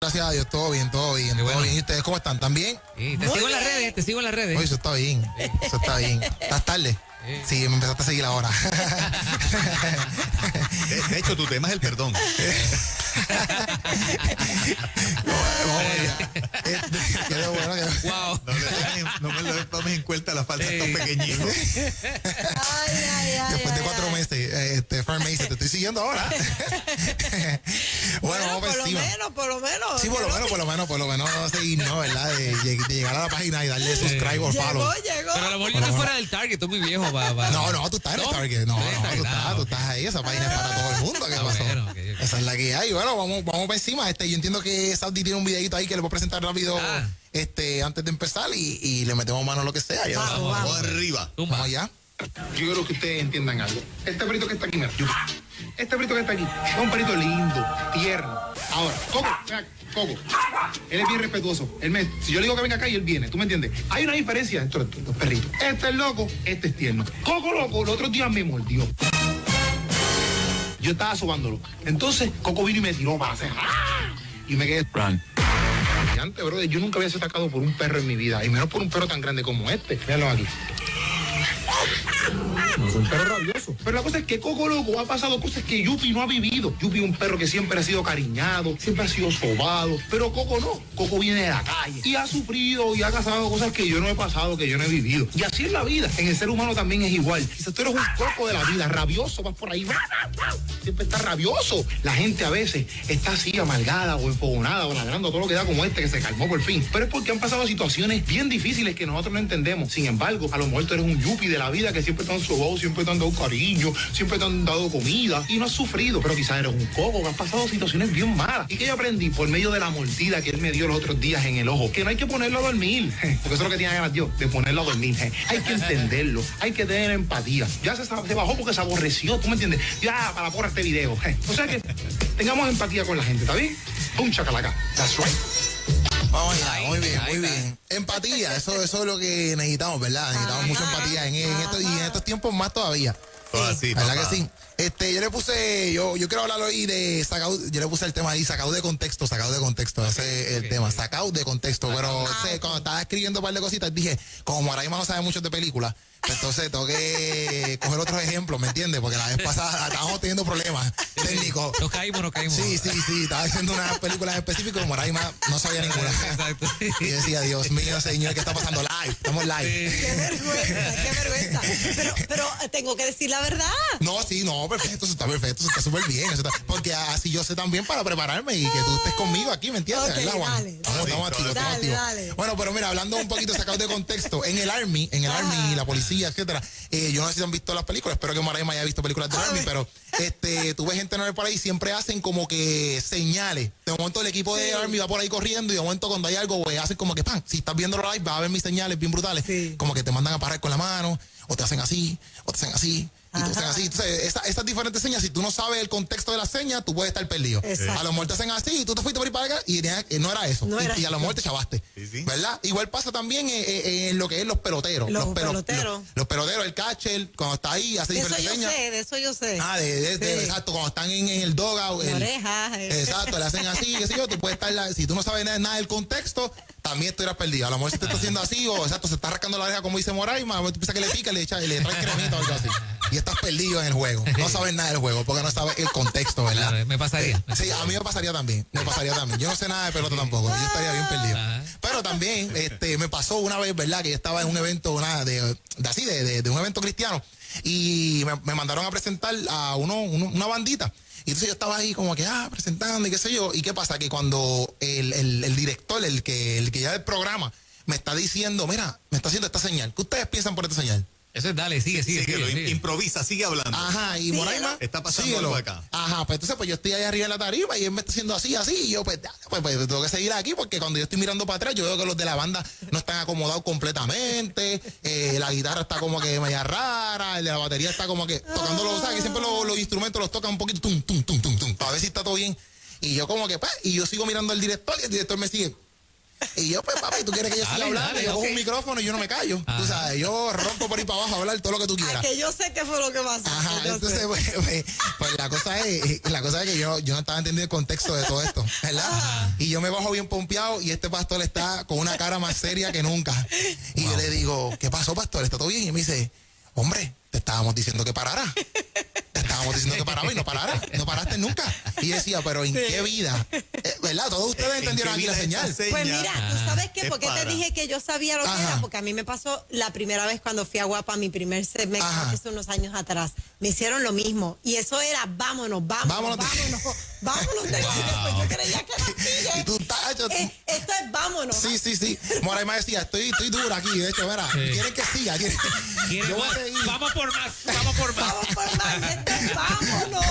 Gracias a Dios, todo bien, todo bien, todo bien. ¿Y ustedes cómo están? ¿Están bien? Sí, te sigo en las redes, te sigo en las redes. Oye, eso está bien, eso está bien. ¿Estás tarde? Sí, me empezaste a seguir ahora. De hecho, tu tema es el perdón. Quedó bueno. Wow. No me lo tomes en cuenta la falta de estos pequeñitos. Después de 4 meses, Fran me dice, te estoy siguiendo ahora. Bueno, vamos por encima. Por lo menos. Sí, por lo menos seguir, ¿no? ¿Verdad? De llegar a la página y darle subscribe o follow. Llegó. Pero a lo mejor yo estoy fuera del target, estoy muy viejo para. No, tú estás en el target. No, tú estás ahí. Esa página es para todo el mundo. ¿Qué pasó? Bueno, okay. Esa es la que hay. Bueno, vamos por encima. Yo entiendo que Saudi tiene un videito ahí que le voy a presentar rápido antes de empezar y le metemos mano a lo que sea. Vamos arriba. Vamos allá. Yo quiero que ustedes entiendan algo. Este perrito que está aquí, mira. Este perrito que está aquí es un perrito lindo, tierno. Ahora, Coco, ven acá, Coco. Él es bien respetuoso. Si yo le digo que venga acá y él viene, ¿tú me entiendes? Hay una diferencia entre los perritos. Este es loco, este es tierno. Coco loco, los otros días me mordió. Yo estaba sobándolo. Entonces, Coco vino y me tiró para hacer. Y me quedé. Antes, brother, yo nunca había sido atacado por un perro en mi vida. Y menos por un perro tan grande como este. Véanlo aquí. No es un perro rabioso. Pero la cosa es que Coco loco ha pasado cosas que Yupi no ha vivido. Yupi es un perro que siempre ha sido cariñado, siempre ha sido sobado. Pero Coco no. Coco viene de la calle y ha sufrido y ha pasado cosas que yo no he pasado, que yo no he vivido. Y así es la vida. En el ser humano también es igual. Si tú eres un coco de la vida, rabioso, vas por ahí, siempre está rabioso. La gente a veces está así amargada o enfogonada o ladrando todo lo que da, como este que se calmó por fin. Pero es porque han pasado situaciones bien difíciles que nosotros no entendemos. Sin embargo, a lo mejor tú eres un Yupi de la vida que siempre te han sobado, siempre te han dado cariño, siempre te han dado comida y no has sufrido. Pero quizás eres un coco que has pasado situaciones bien malas. ¿Y que yo aprendí? Por medio de la mordida que él me dio los otros días en el ojo, que no hay que ponerlo a dormir, porque eso es lo que tenía ganas yo, de ponerlo a dormir. Hay que entenderlo, hay que tener empatía. Ya se bajó porque se aborreció, ¿tú me entiendes? Ya, para por este video. O sea que tengamos empatía con la gente, ¿está bien? Un chacalaca. That's right. Vamos allá, muy bien. Empatía, eso es lo que necesitamos, ¿verdad? Necesitamos mucha empatía y en estos tiempos más todavía. Así, ¿verdad papá. que sí? Yo le puse, yo quiero hablar hoy de sacado, yo le puse el tema ahí, sacado de contexto, ese es el tema, sacado de contexto, pero cuando estaba escribiendo un par de cositas dije, como Moraima no sabe mucho de películas, entonces tengo que coger otros ejemplos, ¿me entiendes? Porque la vez pasada estábamos teniendo problemas técnicos. Nos caímos. Sí, estaba haciendo unas películas específicas, Moraima no sabía ninguna. Exacto. Y decía, Dios mío, señor, ¿qué está pasando? Estamos live. Qué vergüenza. Pero tengo que decir la verdad. No, perfecto, eso está súper bien. Porque así yo sé también para prepararme y que tú estés conmigo aquí, ¿me entiendes? Okay, ¿verdad, Juan? dale. Estamos activos. Dale. Bueno, pero mira, hablando un poquito sacado de contexto, en el Army, la policía, etcétera, yo no sé si han visto las películas, espero que Moraima haya visto películas del Army, pero tú ves gente por ahí, siempre hacen como que señales. De momento el equipo de Army va por ahí corriendo y de momento cuando hay algo, pues hacen como que pan. Si estás viendo live, vas a ver mis señales bien brutales. Sí. Como que te mandan a parar con la mano, o te hacen así, o te hacen así. Y tú hacen así. Entonces, esas diferentes señas, si tú no sabes el contexto de la seña, tú puedes estar perdido. Exacto. A lo mejor te hacen así y tú te fuiste por ahí para acá y no era eso. Y a lo mejor te chavaste. Sí. ¿Verdad? Igual pasa también en lo que es los peloteros. Los peloteros. Los peloteros, el catcher, cuando está ahí, hace diferentes señas. De eso yo sé. Exacto, cuando están en el dogout. Orejas. Exacto, le hacen así, qué sé yo, tú puedes estar, si tú no sabes nada del contexto, también estuvieras perdido. A lo mejor si te está haciendo así, o exacto, se está rascando la oreja como dice Moraima, tú piensas que le pica, le trae cremita o algo así. Y estás perdido en el juego. No sabes nada del juego, porque no sabes el contexto, ¿verdad? Claro, me pasaría. Sí, a mí me pasaría también. Yo no sé nada de pelota tampoco. Yo estaría bien perdido. Pero también, me pasó una vez, ¿verdad? Que yo estaba en un evento, de un evento cristiano, y me mandaron a presentar a una bandita. Y entonces yo estaba ahí como que, presentando y qué sé yo. ¿Y qué pasa? Que cuando el director, el que ya del programa, me está diciendo, mira, me está haciendo esta señal. ¿Qué ustedes piensan por esta señal? Eso es dale, sigue. Improvisa, sigue hablando. Ajá, y Moraima está pasando algo acá. Ajá, pues entonces yo estoy ahí arriba en la tarima y él me está haciendo así, y yo pues tengo que seguir aquí porque cuando yo estoy mirando para atrás yo veo que los de la banda no están acomodados completamente, la guitarra está como que media rara, el de la batería está como que tocando ¿sabes? Que siempre los instrumentos los tocan un poquito, para ver si está todo bien. Y yo como que, y yo sigo mirando al director y el director me sigue. Y yo, pues, papi, tú quieres que yo siga Dale, hablando. dale, Yo cojo ok. un micrófono y yo no me callo. Ajá. Tú sabes, yo rompo por ahí para abajo a hablar todo lo que tú quieras. Que yo sé qué fue lo que pasó. Ajá, yo entonces, sé. pues, la cosa es que yo no estaba entendiendo el contexto de todo esto, ¿verdad? Y yo me bajo bien pompeado y este pastor está con una cara más seria que nunca. Y yo le digo, ¿qué pasó, pastor? ¿Está todo bien? Y me dice, hombre, te estábamos diciendo que parara. Te estábamos diciendo que paraba y no parara. No paraste nunca. Y yo decía, pero ¿en qué vida? ¿Verdad? Todos ustedes entendieron aquí la señal. Pues mira, ¿tú sabes qué? Es ¿Por qué te para. dije que yo sabía lo que Ajá. era? Porque a mí me pasó la primera vez cuando fui a Guapa, mi primer segmento, Ajá. hace unos años atrás. Me hicieron lo mismo. Y eso era, vámonos, vámonos, Vámonos. vámonos, vámonos de aquí. Después yo creía que era así. Y tú estás hecho. Esto es vámonos. Sí. Moraima decía, estoy dura aquí. De hecho, mira, Sí. quieren que siga. ¿Quieres Yo voy a más? seguir. Vamos por más, vamos por más. Vamos por más, esto es vámonos.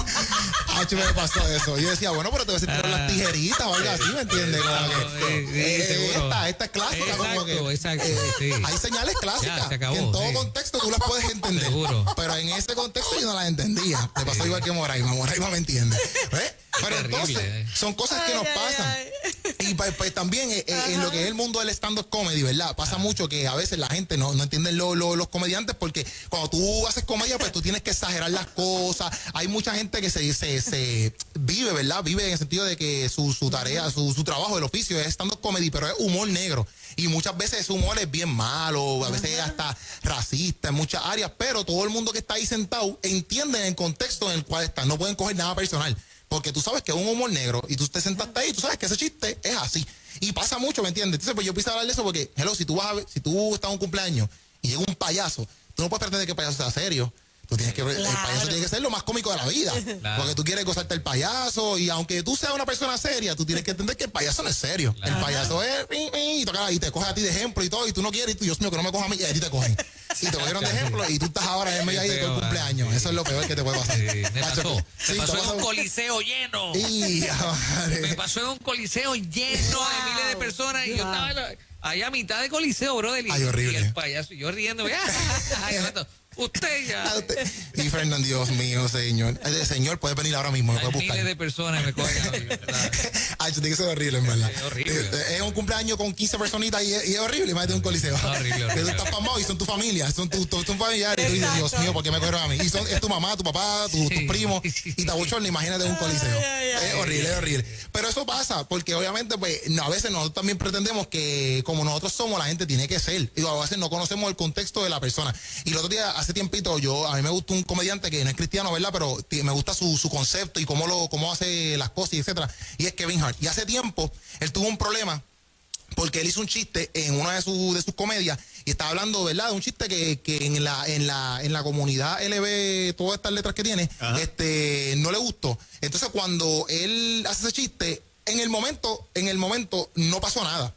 Hacho, me pasó eso. Yo decía, bueno, pero te voy a sentir las tijeritas o algo así, ¿me entiendes? Como que, seguro. esta es clásica. como que, Exacto, sí. hay señales clásicas Ya, se acabó, que en todo sí. contexto tú las puedes entender. Seguro. Pero en ese contexto yo no las entendía. Me pasó igual que Moraima. Moraima me entiende. ¿Ves? Pero terrible, entonces, son cosas que Ay, nos ay, pasan. ay. Y pues también en lo que es el mundo del stand-up comedy, ¿verdad? Pasa mucho que a veces la gente no entiende los comediantes porque cuando tú haces comedia, pues tú tienes que exagerar las cosas. Hay mucha gente que se vive, ¿verdad? Vive en el sentido de que su tarea, su trabajo, el oficio es stand-up comedy, pero es humor negro. Y muchas veces ese humor es bien malo, a veces hasta racista en muchas áreas, pero todo el mundo que está ahí sentado entiende el contexto en el cual están. No pueden coger nada personal. Porque tú sabes que es un humor negro y tú te sentaste ahí y tú sabes que ese chiste es así. Y pasa mucho, ¿me entiendes? Entonces, pues yo empiezo a hablar de eso porque, hello, si tú estás en un cumpleaños y llega un payaso, tú no puedes pretender que el payaso sea serio. Tú tienes que, el payaso tiene que ser lo más cómico de la vida. Claro. Porque tú quieres gozarte el payaso y aunque tú seas una persona seria, tú tienes que entender que el payaso no es serio. Claro. El payaso es y te coge a ti de ejemplo y todo y tú no quieres y tú, Dios mío, que no me coja a mí y a ti te cogen. Y te cogieron de ejemplo y tú estás ahora en medio ahí de todo el Feo, cumpleaños. sí. Eso es lo peor que te puede pasar. Sí, me Nacho, pasó. sí, Me pasó te en un pasó. coliseo lleno. Y, madre. Me pasó en un coliseo lleno de miles de personas y yo estaba ahí a mitad de coliseo, brother. Ay, horrible. Y el payaso, y yo riendo. Ay, usted ya. Y Fernando, Dios mío, señor. Señor, puedes venir ahora mismo, me Hay puedes miles buscar. de personas me cogen a mí, ¿verdad? Ay, tiene que ser horrible, en verdad. Es horrible. Es un cumpleaños con 15 personitas y es horrible, imagínate un coliseo. Horrible. Que tú estás pasmado y son tu familia, son tus familiares. Y tú dices, Dios mío, ¿por qué me cogieron a mí? Y es tu mamá, tu papá, tus primos y te abuchornan, imagínate un coliseo. Es horrible. Pero eso pasa, porque obviamente, pues, a veces nosotros también pretendemos que como nosotros somos, la gente tiene que ser. Y a veces no conocemos el contexto de la persona. Y el otro día, hace tiempito, a mí me gusta un comediante que no es cristiano, ¿verdad? Pero me gusta su concepto y cómo hace las cosas, y etcétera. Y es Kevin Hart. Y hace tiempo, él tuvo un problema porque él hizo un chiste en una de sus comedias y estaba hablando, ¿verdad? De un chiste que en la comunidad LB, todas estas letras que tiene, no le gustó. Entonces, cuando él hace ese chiste, en el momento no pasó nada.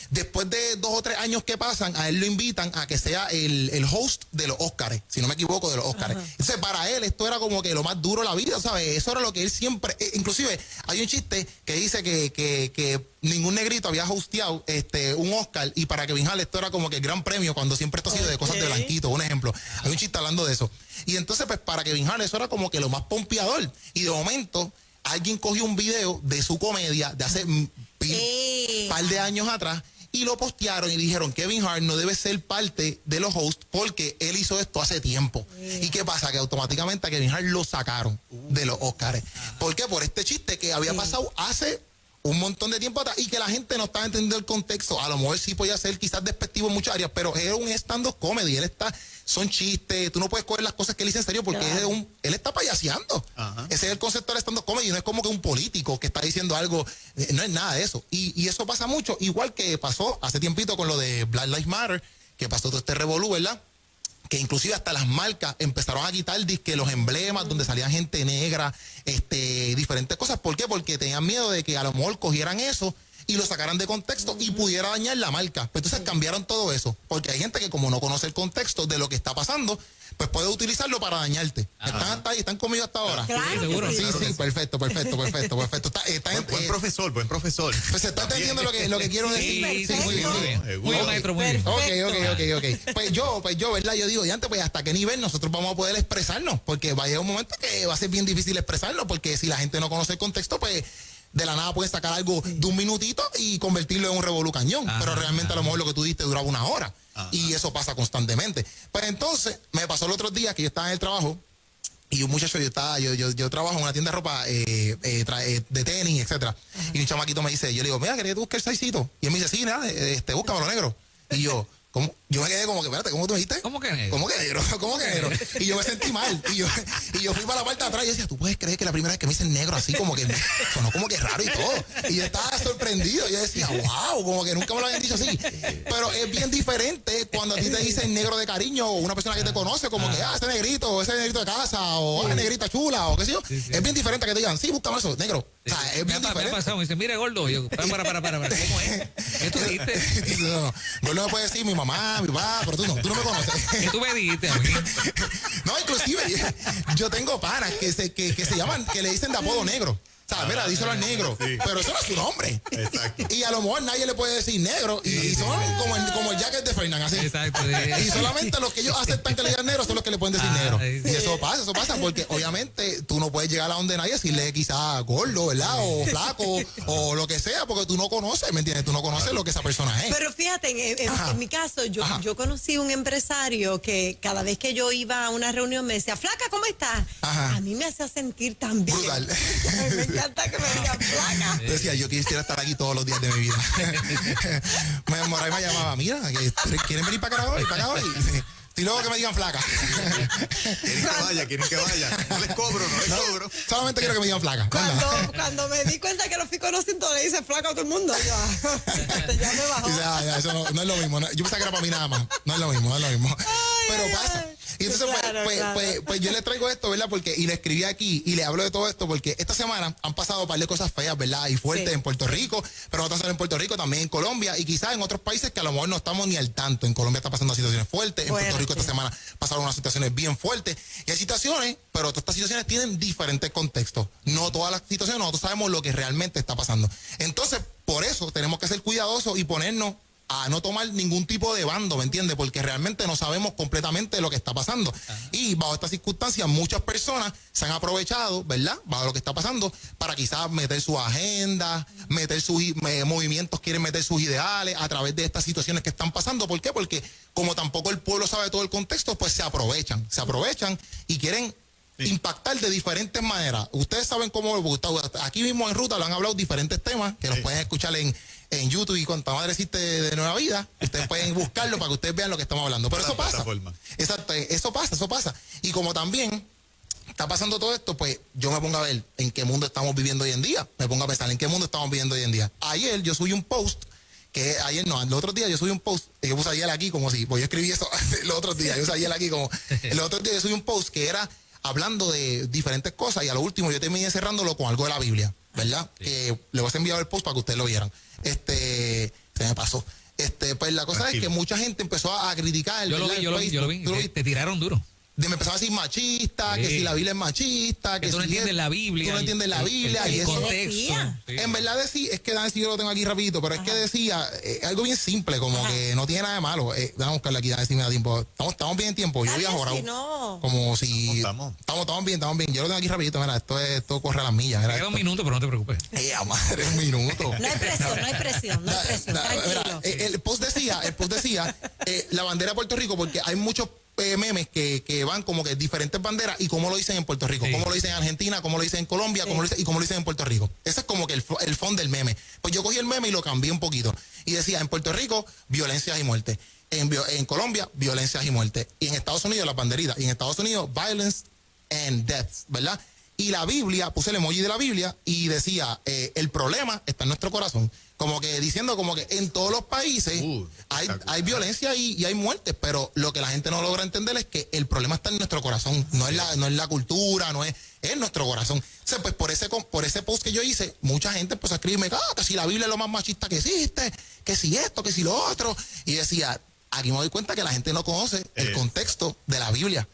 Después de 2 o 3 años que pasan, a él lo invitan a que sea el host de los Óscares, si no me equivoco, de los Óscares. Entonces, para él, esto era como que lo más duro de la vida, ¿sabes? Eso era lo que él siempre... inclusive, hay un chiste que dice que ningún negrito había hosteado un Óscar y para Kevin Hart esto era como que el gran premio cuando siempre esto ha sido de cosas de blanquito, un ejemplo. Hay un chiste hablando de eso. Y entonces, pues, para Kevin Hart eso era como que lo más pompeador. Y de momento, alguien cogió un video de su comedia de hace un par de años atrás y lo postearon y dijeron Kevin Hart no debe ser parte de los hosts porque él hizo esto hace tiempo. ¿Y qué pasa? Que automáticamente a Kevin Hart lo sacaron de los Óscares. ¿Por qué? Por este chiste que había pasado hace un montón de tiempo atrás y que la gente no estaba entendiendo el contexto. A lo mejor sí podía ser quizás despectivo en muchas áreas, pero es un stand-up comedy. Son chistes, tú no puedes coger las cosas que él dice en serio porque él está payaseando. Ajá. Ese es el concepto del stand-up comedy, no es como que un político que está diciendo algo, no es nada de eso. Y eso pasa mucho, igual que pasó hace tiempito con lo de Black Lives Matter, que pasó todo este revolú, ¿verdad? Que inclusive hasta las marcas empezaron a quitar los emblemas donde salía gente negra, diferentes cosas. ¿Por qué? Porque tenían miedo de que a lo mejor cogieran eso y lo sacaran de contexto y pudiera dañar la marca. Pues entonces cambiaron todo eso, porque hay gente que como no conoce el contexto de lo que está pasando, pues puede utilizarlo para dañarte. ¿Están conmigo hasta ahora? Claro, Sí, seguro. que Sí, sí. sí, perfecto. Buen profesor. Pues se está entendiendo lo que quiero decir. Sí, muy bien, muy bien. Muy bien, maestro, muy bien. Ok. Pues yo, ¿verdad? Yo digo, y antes, pues hasta qué nivel nosotros vamos a poder expresarnos, porque va a llegar un momento que va a ser bien difícil expresarnos, porque si la gente no conoce el contexto, pues de la nada puedes sacar algo de un minutito y convertirlo en un revolú cañón. Pero realmente a lo mejor lo que tú diste duraba una hora. Y eso pasa constantemente. Pues entonces, me pasó el otro día que yo estaba en el trabajo y un muchacho, yo trabajo en una tienda de ropa de tenis, etcétera. Y un chamaquito me dice, yo le digo, mira, ¿querés que busque el saicito? Y él me dice, sí, nada, búscamelo negro. Y yo, ¿cómo? Yo me quedé como que, espérate, ¿cómo tú me dijiste? ¿Cómo que negro? ¿Cómo que negro? ¿Cómo que negro? Y yo me sentí mal. Y yo fui para la parte de atrás y decía, ¿tú puedes creer que la primera vez que me dicen negro así como que sonó como que raro y todo? Y yo estaba sorprendido. Yo decía, wow, como que nunca me lo habían dicho así. Pero es bien diferente cuando a ti te dicen negro de cariño o una persona que te conoce como que, ese negrito de casa o negrita chula o qué sé yo. Es bien diferente a que te digan, sí, búscame eso, negro. O sea, es bien diferente. Me ha pasado, me dice, mire, gordo. Y yo, para. ¿Cómo es? ¿Qué tú dijiste? No. Gordo me puede decir mi mamá, mi papá, pero tú no me conoces. ¿Qué tú me dijiste a mí? No, inclusive yo tengo panas que se llaman, que le dicen de apodo negro. O sea, mira, díselo al negro. Sí. Pero eso no es su nombre. Exacto. Y a lo mejor nadie le puede decir negro. Y son como el jacket de Fernan, así. Exacto. Y solamente los que ellos aceptan que le digan negro son los que le pueden decir negro. Sí. Y eso pasa porque obviamente tú no puedes llegar a donde nadie y decirle quizás gordo, ¿verdad? O flaco, o lo que sea, porque tú no conoces, ¿me entiendes? Tú no conoces lo que esa persona es. Pero fíjate, en mi caso, yo conocí un empresario que cada vez que yo iba a una reunión me decía, flaca, ¿cómo estás? Ajá. A mí me hacía sentir tan bien. Brutal. Me encanta que me digan flaca. Decía, yo quisiera estar aquí todos los días de mi vida. Moray me llamaba, mira, ¿quieren venir para acá hoy? Y luego que me digan flaca. Quieren que vaya. No les cobro. Solamente quiero que me digan flaca. Cuando me di cuenta que lo fui conociendo, le dice flaca a todo el mundo. Ya me bajó. Ya, eso no es lo mismo. Yo pensaba que era para mí nada más. No es lo mismo. Pero pasa. Y entonces, pues yo le traigo esto, ¿verdad? Y le escribí aquí y le hablo de todo esto porque esta semana han pasado un par de cosas feas, ¿verdad? Y fuertes en Puerto Rico, pero no tan solo en Puerto Rico, también en Colombia y quizás en otros países que a lo mejor no estamos ni al tanto. En Colombia está pasando situaciones fuertes, en Puerto Rico esta semana pasaron unas situaciones bien fuertes. Y hay situaciones, pero todas estas situaciones tienen diferentes contextos. No todas las situaciones, nosotros sabemos lo que realmente está pasando. Entonces, por eso tenemos que ser cuidadosos y ponernos a no tomar ningún tipo de bando, ¿me entiendes? Porque realmente no sabemos completamente lo que está pasando. Y bajo estas circunstancias, muchas personas se han aprovechado, ¿verdad? Bajo lo que está pasando, para quizás meter su agenda, meter sus movimientos, quieren meter sus ideales a través de estas situaciones que están pasando. ¿Por qué? Porque como tampoco el pueblo sabe todo el contexto, pues se aprovechan y quieren impactar de diferentes maneras. Ustedes saben cómo, aquí mismo en Ruta lo han hablado diferentes temas, que los pueden escuchar en YouTube y Cuanta Madre Existe de Nueva Vida. Ustedes pueden buscarlo para que ustedes vean lo que estamos hablando. Pero eso pasa. Exacto, eso pasa. Y como también está pasando todo esto, pues yo me pongo a ver en qué mundo estamos viviendo hoy en día. Me pongo a pensar en qué mundo estamos viviendo hoy en día. Ayer yo subí un post, el otro día yo subí un post, yo puse ayer aquí como si, pues yo escribí eso el otro día, el otro día yo subí un post que era hablando de diferentes cosas y a lo último yo terminé cerrándolo con algo de la Biblia, ¿verdad? Que le voy a enviar el post para que ustedes lo vieran. Se me pasó. Pues la cosa es que mucha gente empezó a criticar. Yo lo vi. Te tiraron duro. Me empezaba a decir machista, que si la Biblia es machista, que tú no entiendes la Biblia. Tú no entiendes la Biblia y eso. Contexto. En verdad decía, es que Nancy yo lo tengo aquí rapidito, pero es que decía algo bien simple, como que no tiene nada de malo. Vamos a buscarle aquí, Nancy me da tiempo. Estamos bien en tiempo. Yo voy a jorar. Como si estamos bien. Yo lo tengo aquí rapidito, mira, esto corre a las millas. Queda un minuto, pero no te preocupes. Madre, un minuto. No hay presión. Tranquilo. El post decía, la bandera de Puerto Rico, porque hay muchos memes que van como que diferentes banderas y cómo lo dicen en Puerto Rico, cómo lo dicen en Argentina, cómo lo dicen en Colombia, cómo lo dicen en Puerto Rico. Ese es como que el fondo del meme. Pues yo cogí el meme y lo cambié un poquito. Y decía, en Puerto Rico, violencias y muerte. En Colombia, violencias y muerte. Y en Estados Unidos, las banderitas. Y en Estados Unidos, violence and deaths, ¿verdad? Y la Biblia, puse el emoji de la Biblia y decía, el problema está en nuestro corazón. Como que diciendo como que en todos los países hay violencia y hay muertes, pero lo que la gente no logra entender es que el problema está en nuestro corazón, no es la cultura, es en nuestro corazón. O sea, pues por ese post que yo hice, mucha gente empezó a escribirme, que si la Biblia es lo más machista que existe, que si esto, que si lo otro. Y decía, aquí me doy cuenta que la gente no conoce el contexto de la Biblia.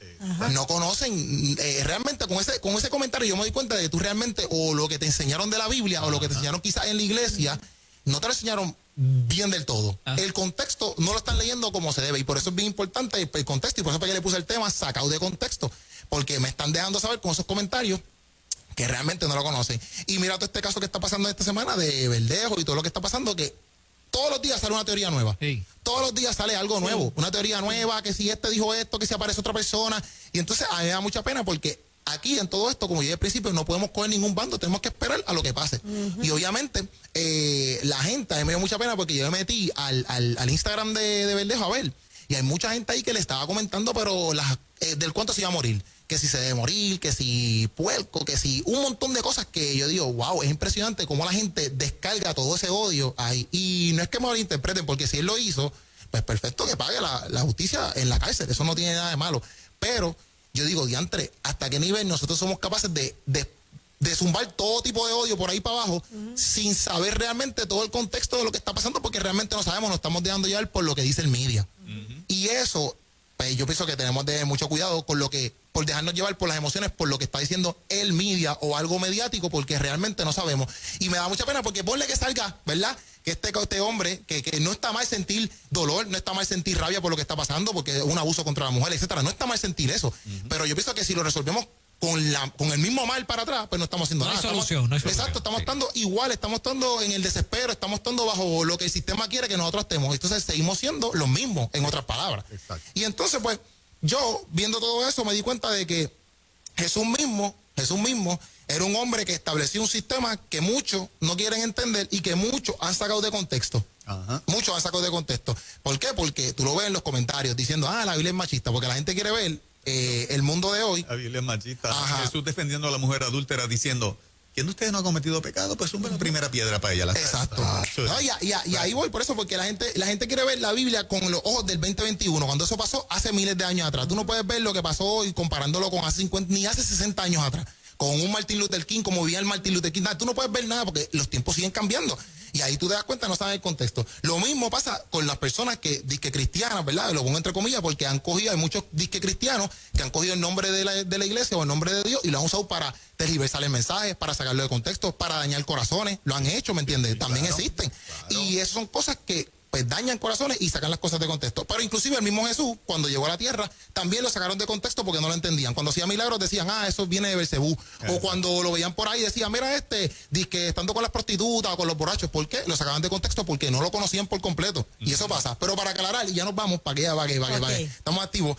No conocen, realmente con ese comentario yo me doy cuenta de que tú realmente, o lo que te enseñaron de la Biblia, o lo que te enseñaron quizás en la iglesia, no te lo enseñaron bien del todo. El contexto no lo están leyendo como se debe y por eso es bien importante el contexto y por eso es que le puse el tema sacado de contexto, porque me están dejando saber con esos comentarios que realmente no lo conocen. Y mira todo este caso que está pasando esta semana de Verdejo y todo lo que está pasando, que todos los días sale una teoría nueva. Sí. Todos los días sale algo nuevo, una teoría nueva, que si este dijo esto, que si aparece otra persona. Y entonces a mí me da mucha pena porque aquí en todo esto, como yo dije al principio, no podemos coger ningún bando, tenemos que esperar a lo que pase. Y obviamente la gente, a mí me dio mucha pena porque yo me metí al Instagram de Verdejo a ver. Y hay mucha gente ahí que le estaba comentando, pero del cuánto se iba a morir. Que si se debe morir, que si puerco, que si un montón de cosas que yo digo, wow, es impresionante cómo la gente descarga todo ese odio ahí. Y no es que me lo interpreten, porque si él lo hizo, pues perfecto, que pague la justicia en la cárcel. Eso no tiene nada de malo. Pero yo digo, diantre, ¿hasta qué nivel nosotros somos capaces de zumbar todo tipo de odio por ahí para abajo sin saber realmente todo el contexto de lo que está pasando? Porque realmente no sabemos, nos estamos dejando llevar por lo que dice el media. Y eso, pues yo pienso que tenemos de mucho cuidado con por dejarnos llevar por las emociones, por lo que está diciendo el media o algo mediático, porque realmente no sabemos. Y me da mucha pena porque ponle que salga, ¿verdad? Que este hombre, que no está mal sentir dolor, no está mal sentir rabia por lo que está pasando, porque es un abuso contra la mujer, etcétera. No está mal sentir eso. Pero yo pienso que si lo resolvemos con el mismo mal para atrás, pues no estamos haciendo nada. No hay solución. Exacto, estamos estando igual, estamos estando en el desespero, estamos estando bajo lo que el sistema quiere que nosotros estemos. Entonces seguimos siendo los mismos, en otras palabras. Exacto. Y entonces, pues, yo viendo todo eso me di cuenta de que Jesús mismo era un hombre que estableció un sistema que muchos no quieren entender y que muchos han sacado de contexto. Ajá. Muchos han sacado de contexto. ¿Por qué? Porque tú lo ves en los comentarios diciendo, la Biblia es machista, porque la gente quiere ver el mundo de hoy. La Biblia es machista. Ajá. Jesús defendiendo a la mujer adúltera diciendo, ¿quién de ustedes no ha cometido pecado? Pues sube la primera piedra para ella. Exacto. No, y ahí voy por eso, porque la gente quiere ver la Biblia con los ojos del 2021, cuando eso pasó hace miles de años atrás. Tú no puedes ver lo que pasó hoy comparándolo con hace 50, ni hace 60 años atrás, con un Martin Luther King, como vivía el Martin Luther King. Tú no puedes ver nada porque los tiempos siguen cambiando. Y ahí tú te das cuenta, no sabes el contexto. Lo mismo pasa con las personas que disque cristianas, ¿verdad? Lo pongo entre comillas porque han cogido, hay muchos disque cristianos que han cogido el nombre de la iglesia o el nombre de Dios y lo han usado para tergiversar el mensaje, para sacarlo de contexto, para dañar corazones. Lo han hecho, ¿me entiendes? Sí, también claro, existen. Claro. Y esas son cosas que pues dañan corazones y sacan las cosas de contexto. Pero inclusive el mismo Jesús, cuando llegó a la tierra, también lo sacaron de contexto porque no lo entendían. Cuando hacía milagros decían, eso viene de Belcebú. O cuando lo veían por ahí decían, mira que estando con las prostitutas o con los borrachos. ¿Por qué? Lo sacaban de contexto porque no lo conocían por completo. Y eso pasa. Pero para aclarar, y ya nos vamos, para que estamos activos.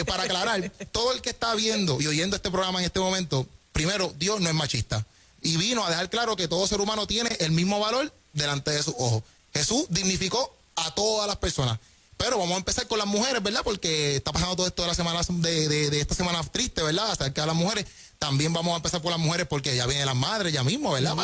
Para aclarar, todo el que está viendo y oyendo este programa en este momento, primero, Dios no es machista. Y vino a dejar claro que todo ser humano tiene el mismo valor delante de sus ojos. Jesús dignificó a todas las personas. Pero vamos a empezar con las mujeres, ¿verdad? Porque está pasando todo esto de la semana de esta semana triste, ¿verdad? Acerca de las mujeres. También vamos a empezar por las mujeres porque ya vienen las madres ya mismo, ¿verdad?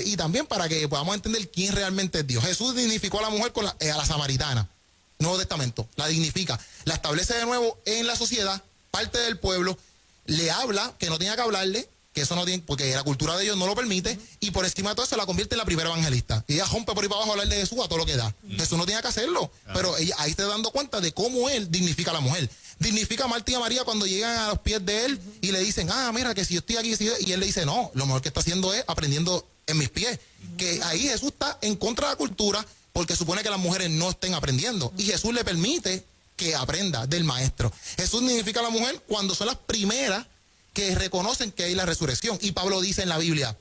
Y también para que podamos entender quién realmente es Dios. Jesús dignificó a la mujer a la samaritana. Nuevo Testamento. La dignifica. La establece de nuevo en la sociedad, parte del pueblo. Le habla que no tenía que hablarle, que eso no tiene, porque la cultura de ellos no lo permite, y por encima de todo eso la convierte en la primera evangelista. Y ella rompe por ahí para abajo a hablar de Jesús a todo lo que da. Jesús no tenía que hacerlo, pero ella, ahí está dando cuenta de cómo él dignifica a la mujer. Dignifica a Marta y a María cuando llegan a los pies de él y le dicen, mira que si yo estoy aquí, y él le dice, no, lo mejor que está haciendo es aprendiendo en mis pies. Que ahí Jesús está en contra de la cultura porque supone que las mujeres no estén aprendiendo, y Jesús le permite que aprenda del maestro. Jesús dignifica a la mujer cuando son las primeras que reconocen que hay la resurrección. Y Pablo dice en la Biblia,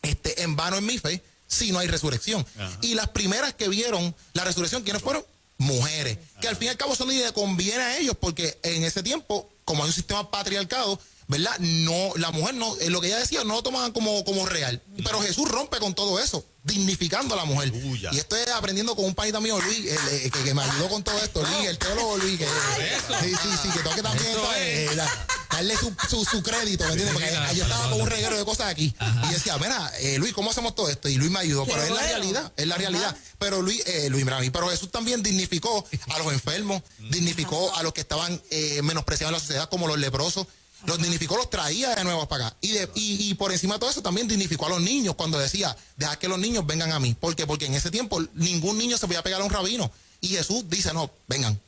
en vano es mi fe si no hay resurrección. Ajá. Y las primeras que vieron la resurrección, ¿quiénes fueron? Mujeres. Ajá. Que al fin y al cabo son ni le conviene a ellos, porque en ese tiempo, como hay un sistema patriarcado, ¿verdad? No, la mujer no, lo que ella decía no lo tomaban como real. Pero Jesús rompe con todo eso, dignificando a la mujer. Y estoy aprendiendo con un panita mío, Luis, que me ayudó con todo esto, Luis, el teólogo Luis, que tengo que también darle su crédito, ¿me entiendes? Porque yo estaba con un reguero de cosas aquí. Ajá. Y decía, mira, Luis, ¿cómo hacemos todo esto? Y Luis me ayudó, pero es la realidad, es la realidad. Pero pero Jesús también dignificó a los enfermos, dignificó a los que estaban menospreciados en la sociedad, como los leprosos. Los dignificó, los traía de nuevo para acá. Y por encima de todo eso también dignificó a los niños cuando decía, deja que los niños vengan a mí. ¿Por qué? Porque en ese tiempo ningún niño se podía pegar a un rabino. Y Jesús dice, no, vengan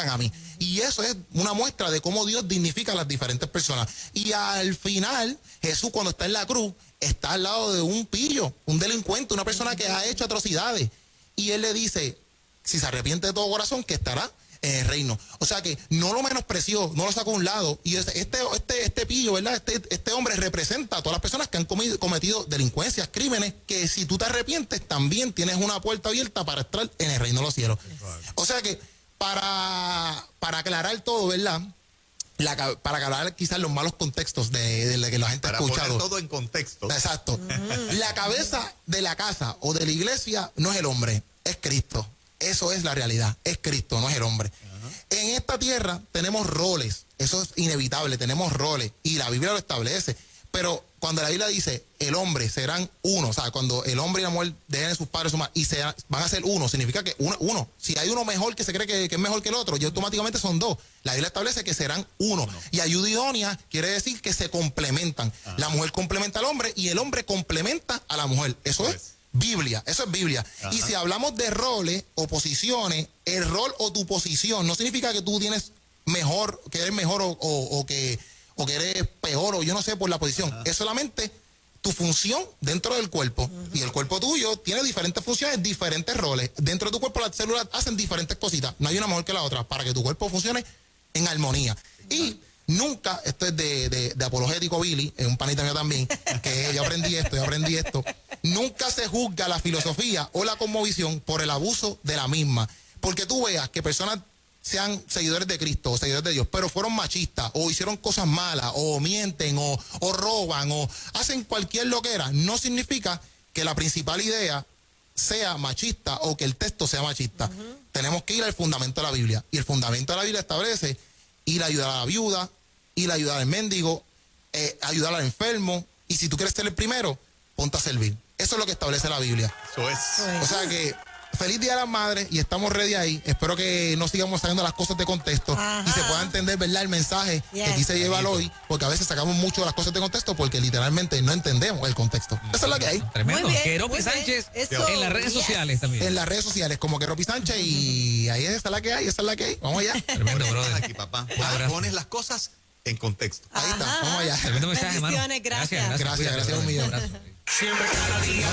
a mí. Y eso es una muestra de cómo Dios dignifica a las diferentes personas. Y al final, Jesús cuando está en la cruz, está al lado de un pillo, un delincuente, una persona que ha hecho atrocidades. Y él le dice, si se arrepiente de todo corazón, que estará en el reino. O sea que no lo menospreció, no lo sacó a un lado. Y este pillo, ¿verdad? Este hombre representa a todas las personas que han cometido delincuencias, crímenes, que si tú te arrepientes, también tienes una puerta abierta para estar en el reino de los cielos. O sea que para aclarar todo, ¿verdad? Para aclarar quizás los malos contextos de lo que la gente ha escuchado. Para poner todo en contexto. Exacto. La cabeza de la casa o de la iglesia no es el hombre, es Cristo. Eso es la realidad, es Cristo, no es el hombre. En esta tierra tenemos roles, eso es inevitable, tenemos roles y la Biblia lo establece. Pero cuando la Biblia dice el hombre serán uno, o sea, cuando el hombre y la mujer dejen a sus padres y van a ser uno, significa que uno. Si hay uno mejor que se cree que es mejor que el otro, ya automáticamente son dos. La Biblia establece que serán uno. Y ayuda idónea quiere decir que se complementan. La mujer complementa al hombre y el hombre complementa a la mujer. Eso es Biblia, eso es Biblia. Y si hablamos de roles o posiciones, el rol o tu posición no significa que tú tienes mejor, que eres mejor o que eres peor o yo no sé por la posición. Es solamente tu función dentro del cuerpo. Y el cuerpo tuyo tiene diferentes funciones, diferentes roles. Dentro de tu cuerpo las células hacen diferentes cositas. No hay una mejor que la otra para que tu cuerpo funcione en armonía. Y nunca, esto es de apologético Billy, es un panita mío también, que yo aprendí esto. Nunca se juzga la filosofía o la cosmovisión por el abuso de la misma. Porque tú veas que personas sean seguidores de Cristo o seguidores de Dios, pero fueron machistas o hicieron cosas malas o mienten o roban o hacen cualquier loquera, no significa que la principal idea sea machista o que el texto sea machista. Tenemos que ir al fundamento de la Biblia y el fundamento de la Biblia establece ir a ayudar a la viuda, ir a ayudar al mendigo, ayudar al enfermo y si tú quieres ser el primero, ponte a servir. Eso es lo que establece la Biblia. Eso es. O sea que feliz Día de las Madres y estamos ready ahí. Espero que no sigamos sacando las cosas de contexto y se pueda entender, ¿verdad? El mensaje que quise llevar hoy, porque a veces sacamos mucho de las cosas de contexto porque literalmente no entendemos el contexto. Eso es lo que hay. Tremendo. Muy bien, Keropi muy bien. Sánchez Eso, en las redes sociales también. En las redes sociales, como que Keropi Sánchez y ahí esa es la que hay, esa es la que hay. Vamos allá. Tremendo, brother. Aquí, papá. Pones las cosas en contexto. Ahí está, vamos allá. Tremendo mensaje, hermano. Bendiciones, gracias. Gracias, cuídate, un brother. millón. Abrazo. Siempre cada día